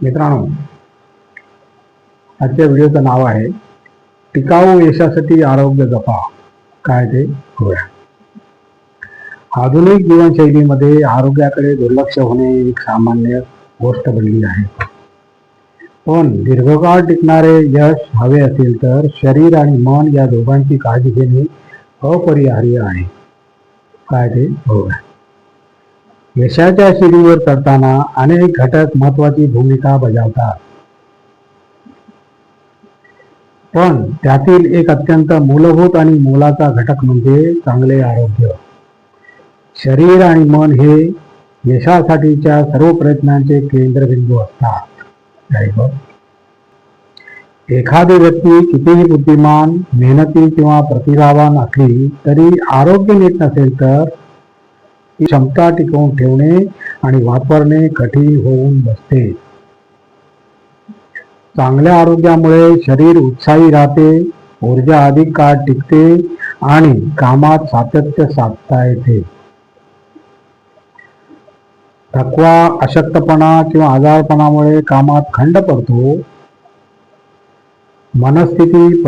मित्रांनो, आजच्या व्हिडिओचं नाव आहे टिकाऊ यशासाठी आरोग्य जपा. काय ते बघूया. आधुनिक जीवनशैलीमध्ये आरोग्याकडे दुर्लक्ष होणे एक सामान्य गोष्ट बनली आहे. पण दीर्घकाळ टिकणारे यश हवे असेल तर शरीर आणि मन या दोघांची काळजी घेणे अपरिहार्य आहे. काय ते बघूया. यशाच्या शिडीवर चढताना अनेक घटक महत्वाची भूमिका बजावतात. पण त्यातील एक अत्यंत मूलभूत आणि मोलाचा घटक म्हणजे चांगले आरोग्य. शरीर आणि मन हे यशासाठीच्या सर्व प्रयत्नांचे केंद्रबिंदू असतात. एखादी व्यक्ती कितीही बुद्धिमान, मेहनती किंवा प्रतिभावान असली तरी आरोग्य नीट नसेल तर ती क्षमता टिकवून ठेवणे आणि वापरणे कठीण होऊन बसते. चांगल्या आरोग्यामुळे शरीर उत्साही राहते, ऊर्जा अधिक काळ टिकते आणि कामात सातत्य साधता येते. थकवा, अशक्तपणा किंवा आजारपणामुळे कामात खंड पडतो. मनस्थितीवर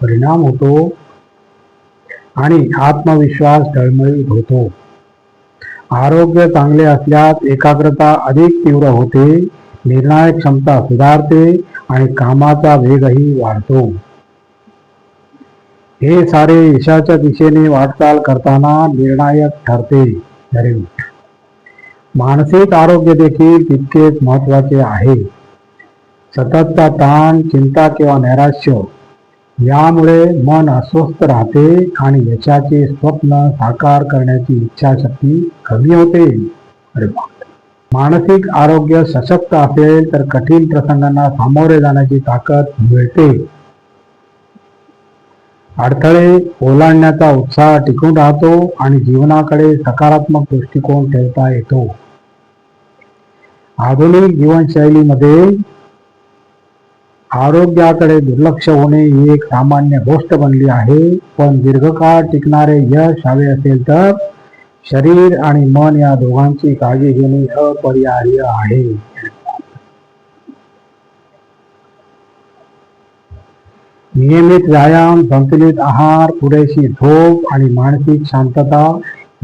परिणाम होतो आणि आत्मविश्वास डळमळीत होतो. आरोग्य चांगले असल्यास एकाग्रता अधिक तीव्र होते, निर्णय क्षमता सुधारते आणि कामाचा वेगही वाढतो. हे सारे यशाच्या दिशेने वाटचाल करताना निर्णायक ठरते. मानसिक आरोग्य देखील तितकेच महत्वाचे आहे. सततचा ताण, चिंता किंवा नैराश्य यामुळे मन अस्वस्थ राहते आणि यशाचे स्वप्न साकार करण्याची इच्छाशक्ती कमी होते. मानसिक आरोग्य सशक्त असेल तर कठीण प्रसंगांना सामोरे जाण्याची ताकद मिळते. अडथळे ओलांडण्याचा उत्साह टिकून राहतो आणि जीवनाकडे सकारात्मक दृष्टिकोन ठेवता येतो. आधुनिक जीवनशैलीमध्ये आरोग्याकडे दुर्लक्ष होणे ही एक सामान्य गोष्ट बनली आहे. पण दीर्घकाळ टिकणारे यश हवे असेल तर शरीर आणि मन या दोघांची काळजी घेणे अपरिहार्य आहे. नियमित व्यायाम, संतुलित आहार, पुरेशी झोप आणि मानसिक शांतता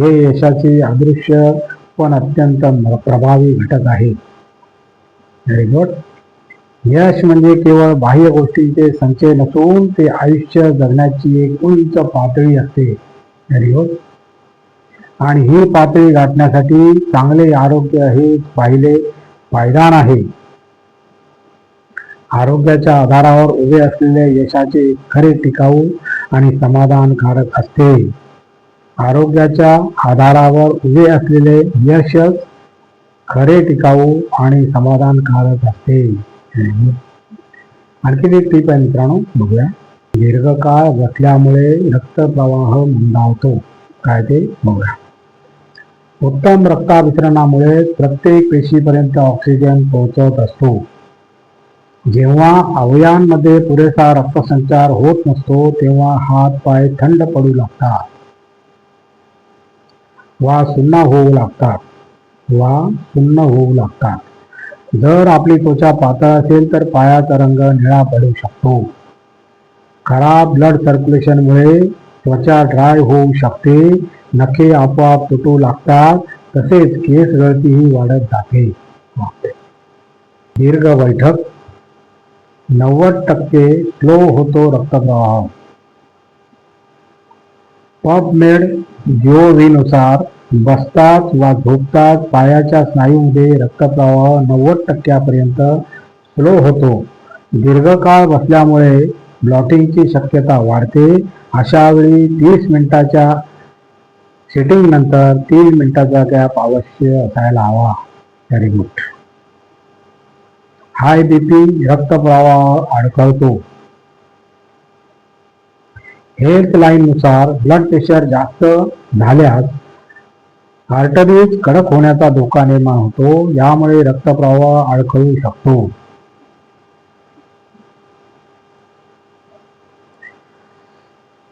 हे यशाचे अदृश्य पण अत्यंत प्रभावी घटक आहेत. Very good. यश म्हणजे केवळ बाह्य गोष्टींचे संचय नसून ते आयुष्य जगण्याची एक उंच पातळी असते. Very good. आणि ही पातळी गाठण्यासाठी चांगले आरोग्य हे पाहिले पायदान आहे. आरोग्याच्या आधारावर उभे असलेले यशाचे खरे टिकाऊ आणि समाधानकारक असते. आरोग्याच्या आधारावर उभे असलेले यशच खरे टिकाऊ आणि समाधानकारक असते. आणखी एक टीप आहे मित्रांनो, बघूया. दीर्घकाळ बसल्यामुळे रक्तप्रवाह मंदावतो. काय ते बघूया. उत्तम रक्ताभिसरणामुळे प्रत्येक पेशीपर्यंत ऑक्सिजन पोहोचत असतो. जेव्हा अवयवांमध्ये पुरेसा रक्तसंचार होत नसतो तेव्हा हात पाय थंड पडू लागतात वा सुन्न होऊ लागतात. जर आपली त्वचा पातळ असेल तर पायाचा रंग निळा पडू शकतो. खराब ब्लड सर्क्युलेशनमुळे त्वचा ड्राय होऊ शकते, नखे आपोआप तुटू लागतात, तसेच केस गळतीही वाढत जाते. दीर्घ बैठक 90% स्लो होतो रक्तप्रवाह. पबमेड जीओव्ही बसताच वा झोपताच पायाच्या स्नायूमध्ये रक्तप्रवाह 90% स्लो होतो. दीर्घकाळ बसल्यामुळे ब्लॉटिंगची शक्यता वाढते. अशा वेळी 30 मिनिटाच्या सिटिंग नंतर 3 मिनिटाचा गॅप अवश्य असायला हवा. Very good. हाय बीपी रक्तप्रवाह अडखळतो. हेल्थलाईननुसार ब्लड प्रेशर जास्त झाल्यास आर्टरीज कडक होण्याचा धोका निर्माण होतो. यामुळे रक्तप्रवाह अडखळू शकतो.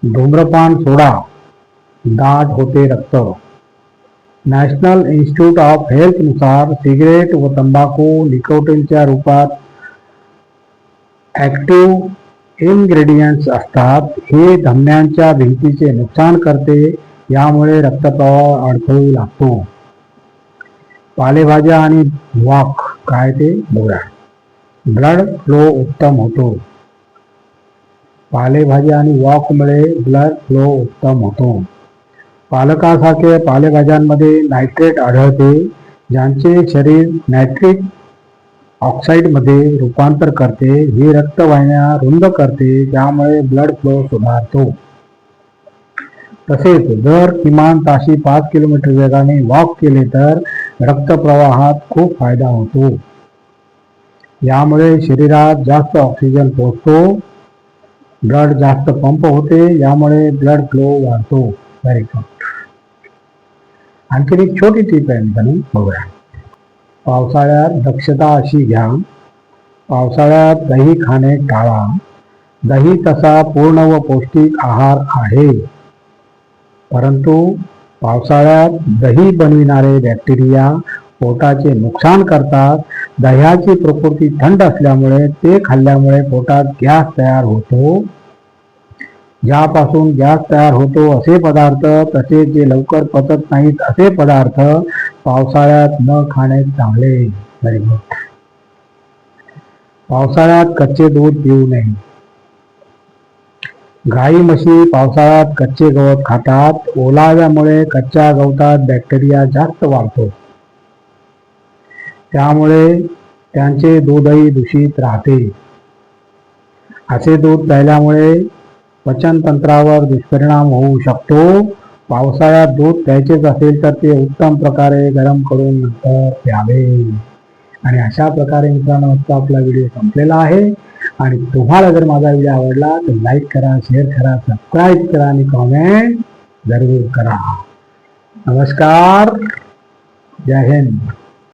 धूम्रपान सोडा, दाट होते रक्त. नॅशनल इन्स्टिट्यूट ऑफ हेल्थनुसार सिगरेट व तंबाखू निकोटीनच्या रूपात ॲक्टिव्ह इन्ग्रेडियंट्स असतात. हे धमन्यांच्या भिंतीचे नुकसान करते, यामुळे रक्तप्रवाह अडथळू लागतो. पालेभाज्या आणि वॉक काय ते बघा. ब्लड फ्लो उत्तम होतो. पालेभाज्या आणि वॉकमुळे ब्लड फ्लो उत्तम होतो. पालकासारखे पालेभाज्यांमध्ये नायट्रेट आढळते, ज्यांचे शरीर नायट्रिक ऑक्साईडमध्ये रूपांतर करते. ही रक्तवाहिन्या रुंद करते, ज्यामुळे ब्लड फ्लो सुधारतो. तसेच जर किमान ताशी 5 किलोमीटर वेगाने वॉक केले तर रक्तप्रवाहात खूप फायदा होतो. यामुळे शरीरात जास्त ऑक्सिजन पोहोचतो, ब्लड जास्त पंप होते, यामुळे ब्लड फ्लो वाढतो. Very good. आणखी एक छोटी टीप आहे मित्रांनो, बघूया. पावसाळ्यात दक्षता अशी घ्या. पावसाळ्यात दही खाणे टाळा. दही तसा पूर्ण व पौष्टिक आहार आहे, परंतु पावसाळ्यात दही बनविणारे बॅक्टेरिया पोटाचे नुकसान करतात. दह्याची प्रकृती थंड असल्यामुळे ते खाल्ल्यामुळे पोटात गॅस तयार होतो. ज्यापासून गॅस तयार होतो असे पदार्थ, तसेच जे लवकर पचत नाहीत असे पदार्थ पावसाळ्यात न खाणे चांगले. Very good. पावसाळ्यात कच्चे दूध पिऊ नये. गाई म्हशी पावसाळ्यात कच्चे गवत खातात. ओलाव्यामुळे कच्च्या गवतात बॅक्टेरिया जास्त वाढतो, त्यामुळे त्यांचे दूधही दूषित राहते. असे दूध प्यायल्यामुळे पचनतंत्रावर दुष्परिणाम होऊ शकतो. पावसाळ्यात दूध प्यायचेच असेल तर ते उत्तम प्रकारे गरम करून नंतर प्यावे. आणि अशा प्रकारे मित्रांनो आजचा आपला व्हिडिओ संपलेला आहे. आणि तुम्हाला जर माझा व्हिडिओ आवडला तर लाईक करा, शेअर करा, सबस्क्राईब करा आणि कॉमेंट जरूर करा. नमस्कार. जय हिंद.